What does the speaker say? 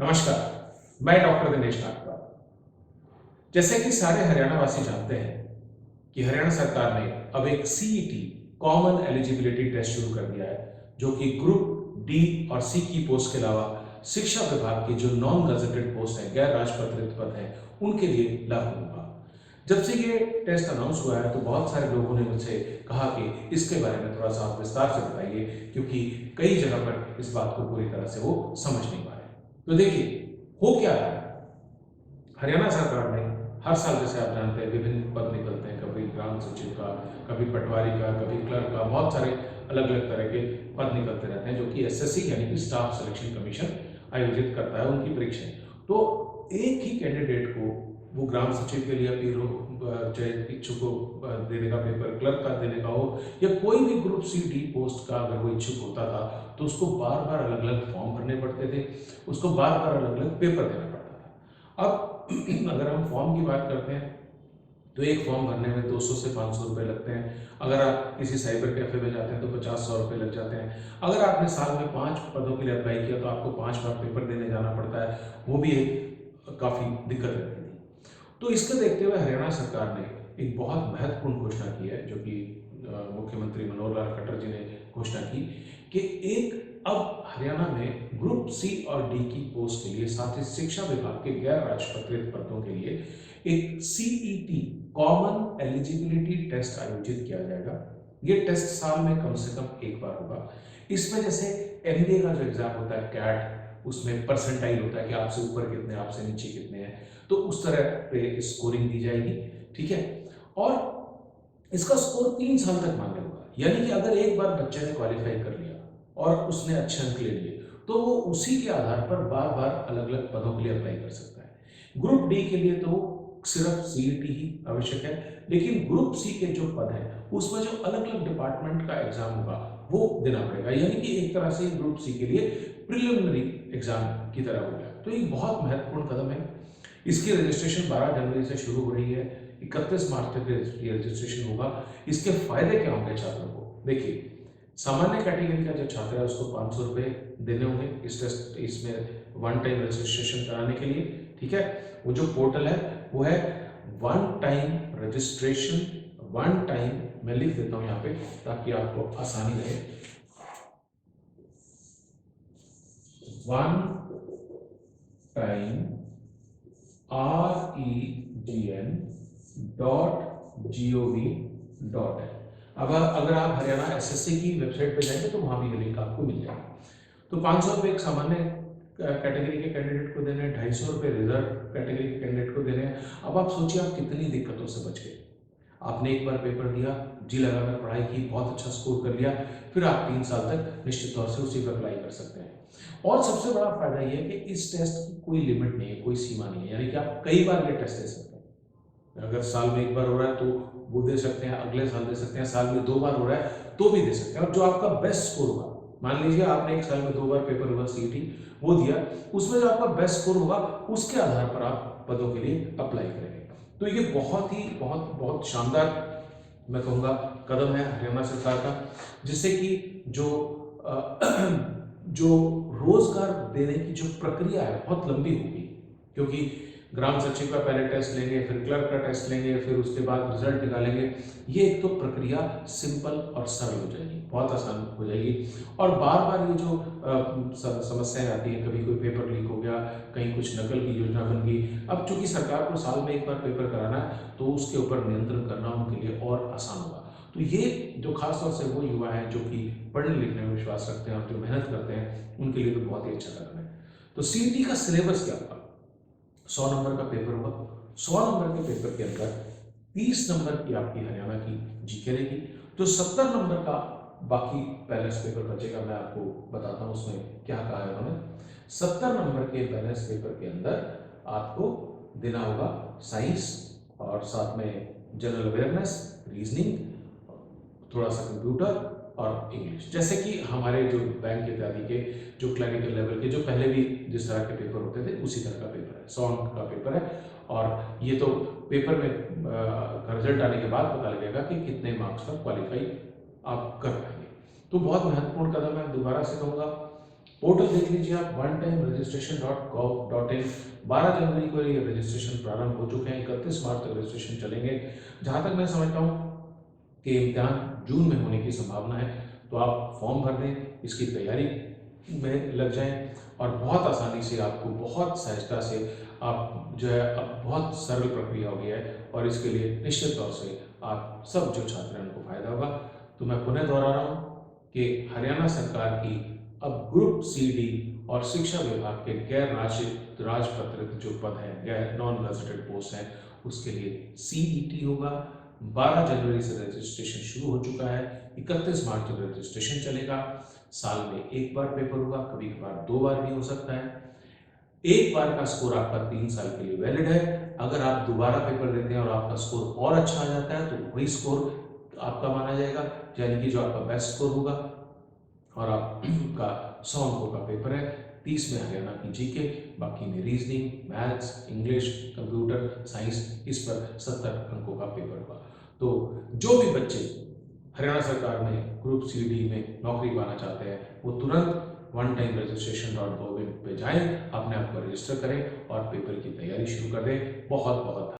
नमस्कार, मैं डॉक्टर दिनेश नागपाल। जैसे कि सारे हरियाणा वासी जानते हैं कि हरियाणा सरकार ने अब एक सीईटी कॉमन एलिजिबिलिटी टेस्ट शुरू कर दिया है, जो कि ग्रुप डी और सी की पोस्ट के अलावा शिक्षा विभाग की जो नॉन गजेटेड पोस्ट है, गैर राजपत्रित पद है, उनके लिए लागू होगा। जब से ये टेस्ट अनाउंस हुआ है तो बहुत सारे लोगों ने मुझसे कहा कि इसके बारे में थोड़ा सा आप विस्तार से बताइए, क्योंकि कई जगह पर इस बात को पूरी तरह से वो समझ नहीं पा रहे। तो देखिए, हो क्या रहा है। हरियाणा सरकार ने हर साल, जैसे आप जानते हैं, विभिन्न पद निकलते हैं, कभी ग्राम सचिव का, कभी पटवारी का, कभी क्लर्क का, बहुत सारे अलग अलग तरह के पद निकलते रहते हैं, जो कि एसएससी यानी कि स्टाफ सिलेक्शन कमीशन आयोजित करता है उनकी परीक्षाएं। तो एक ही कैंडिडेट को वो ग्राम सचिव के लिए अपील हो, चाहे इच्छुक को देने का पेपर, क्लर्क का देने का हो, या कोई भी ग्रुप सी डी पोस्ट का अगर वो इच्छुक होता था तो उसको बार बार अलग अलग फॉर्म भरने पड़ते थे, उसको बार बार अलग अलग पेपर देना पड़ता था। अब अगर हम फॉर्म की बात करते हैं तो एक फॉर्म भरने में 200 से 500 रुपए लगते हैं। अगर आप किसी साइबर कैफे में जाते हैं तो 50-100 रुपए लग जाते हैं। अगर आपने साल में 5 पदों के लिए अप्लाई किया तो आपको 5 बार पेपर देने जाना पड़ता है, वो भी एक काफ़ी दिक्कत रहती थी। तो इसको देखते हुए हरियाणा सरकार ने एक बहुत महत्वपूर्ण घोषणा की है, जो कि मुख्यमंत्री मनोहर लाल खट्टर जी ने घोषणा की कि एक अब हरियाणा में ग्रुप सी और डी की पोस्ट के लिए, साथ ही शिक्षा विभाग के गैर राजपत्रित पदों के लिए एक सीईटी कॉमन एलिजिबिलिटी टेस्ट आयोजित किया जाएगा। ये टेस्ट साल में कम से कम एक बार होगा। इसमें जैसे एमबीए का जो एग्जाम होता है कैट, उसमें परसेंटाइल होता है कि आपसे ऊपर कितने, आपसे नीचे कितने हैं, तो उस तरह पे स्कोरिंग दी जाएगी। ठीक है। और इसका स्कोर 3 साल तक मान्य होगा, यानी कि अगर एक बार बच्चे ने क्वालिफाई कर लिया और उसने अच्छे अंक ले लिए तो वो उसी के आधार पर बार बार अलग अलग पदों के लिए अप्लाई कर सकता है। ग्रुप डी के लिए तो सिर्फ सीईटी ही आवश्यक है, लेकिन ग्रुप सी के जो पद है उसमें जो अलग अलग डिपार्टमेंट का एग्जाम होगा वो देना पड़ेगा, यानी कि एक तरह से ग्रुप सी के लिए प्रिलिमिनरी एग्जाम की तरह हो गया। तो ये बहुत महत्वपूर्ण कदम है। इसकी रजिस्ट्रेशन 12 जनवरी से शुरू हो रही है, 31 मार्च तक ये रजिस्ट्रेशन होगा। इसके फायदे क्या होंगे छात्रों को? देखिए, सामान्य कैटेगरी का जो छात्र है उसको 500 रुपये देने होंगे इसमें वन टाइम रजिस्ट्रेशन कराने के लिए। ठीक है। वो जो पोर्टल है वो है one time registration, one time, मैं लिख देता हूं यहाँ पे ताकि आपको आसानी रहे। One time REGN.GOV.in। अब अगर आप हरियाणा एसएससी की वेबसाइट पे जाएंगे तो वहां भी ये लिंक आपको मिल जाएगा। तो 500 रुपये एक सामान्य कैटेगरी के कैंडिडेट को देने हैं, 250 रुपये रिजर्व कैटेगरी के कैंडिडेट को देने हैं। अब आप सोचिए आप कितनी दिक्कतों से बच गए। आपने एक बार पेपर दिया, जी लगाकर पढ़ाई की, बहुत अच्छा स्कोर कर लिया, फिर आप 3 साल तक निश्चित तौर से उसी पर अप्लाई कर सकते हैं। और सबसे बड़ा फायदा यह है कि इस टेस्ट की कोई लिमिट नहीं है, कोई सीमा नहीं है, यानी कि आप कई बार ये टेस्ट दे सकते हैं। अगर साल में एक बार हो रहा है तो वो दे सकते हैं, अगले साल दे सकते हैं, साल में 2 बार हो रहा है तो भी दे सकते हैं। और जो आपका बेस्ट स्कोर होगा, मान लीजिए आपने एक साल में 2 बार पेपर हुआ सीईटी वो दिया, उसमें जो आपका बेस्ट स्कोर होगा उसके आधार पर आप पदों के लिए अप्लाई करेंगे। तो ये बहुत ही बहुत बहुत शानदार, मैं कहूँगा, कदम है हरियाणा सरकार का, जिससे कि जो जो रोजगार देने की जो प्रक्रिया है बहुत लंबी होगी, क्योंकि ग्राम सचिव का पहले टेस्ट लेंगे, फिर क्लर्क का टेस्ट लेंगे, फिर उसके बाद रिजल्ट निकालेंगे। ये एक तो प्रक्रिया सिंपल और सरल हो जाएगी, बहुत आसान हो जाएगी। और बार बार ये जो समस्याएं आती हैं, कभी कोई पेपर लीक हो गया, कहीं कुछ नकल की योजना बन गई, अब चूंकि सरकार को साल में एक बार पेपर कराना है तो उसके ऊपर नियंत्रण करना उनके लिए और आसान होगा। तो ये जो खासतौर से वो युवा हैं जो कि पढ़ने लिखने में विश्वास रखते हैं और जो मेहनत करते हैं, उनके लिए तो बहुत ही अच्छा कदम है। तो सीईटी का सिलेबस क्या होगा? 100 नंबर का पेपर होगा। 100 नंबर के पेपर के अंदर 30 नंबर की आपकी हरियाणा की जीके रहेगी। जो 70 नंबर का बाकी बैलेंस पेपर बचेगा, मैं आपको बताता हूँ उसमें क्या कहा है उन्होंने। 70 नंबर के बैलेंस पेपर के अंदर आपको देना होगा साइंस और साथ में जनरल अवेयरनेस, रीजनिंग, थोड़ा सा कंप्यूटर और इंग्लिश। जैसे कि हमारे जो बैंक इत्यादि के जो क्लरिकल लेवल के जो पहले भी जिस तरह के पेपर होते थे उसी तरह का पेपर है, 100 अंक का पेपर है। और ये तो पेपर में रिजल्ट आने के बाद पता लगेगा कि कितने मार्क्स पर क्वालिफाई आप कर पाएंगे। तो बहुत महत्वपूर्ण कदम है, दोबारा से कहूँगा, पोर्टल देख लीजिए आप onetimeregistration.gov.in। 12 जनवरी को ये रजिस्ट्रेशन प्रारंभ हो चुके हैं, 31 मार्च तक रजिस्ट्रेशन चलेंगे। जहां तक मैं समझता हूँ कि इम्तिहान जून में होने की संभावना है, तो आप फॉर्म भर दें, इसकी तैयारी में लग जाएं और बहुत आसानी से, आपको बहुत सहजता से आप जो है, अब बहुत सरल प्रक्रिया हो गई है और इसके लिए निश्चित तौर से आप सब जो छात्र हैं उनको फायदा होगा। तो मैं पुनः दोहरा रहा हूँ कि हरियाणा सरकार की अब ग्रुप सी डी और शिक्षा विभाग के गैर राजपत्रित जो पद हैं, गैर नॉन गजेटेड पोस्ट हैं, उसके लिए सीईटी होगा। 12 जनवरी से रजिस्ट्रेशन शुरू हो चुका है, 31 मार्च तक रजिस्ट्रेशन चलेगा। साल में एक बार पेपर होगा, कभी कभार 2 बार भी हो सकता है। एक बार का स्कोर आपका 3 साल के लिए वैलिड है। अगर आप दोबारा पेपर देते हैं और आपका स्कोर और अच्छा आ जाता है, तो वही स्कोर आपका माना जाएगा, यानी कि जो आपका बेस्ट स्कोर होगा। और आपका 100 अंकों का पेपर है, 30 में हरियाणा की जीके, बाकी में reasoning, maths, English, computer science, इस पर 70 अंकों का पेपर होगा। तो जो भी बच्चे हरियाणा सरकार में ग्रुप सी डी में नौकरी पाना चाहते हैं, वो तुरंत onetimeregistration.gov.in पे जाएं, अपने आप को रजिस्टर करें और पेपर की तैयारी शुरू कर दें। बहुत बहुत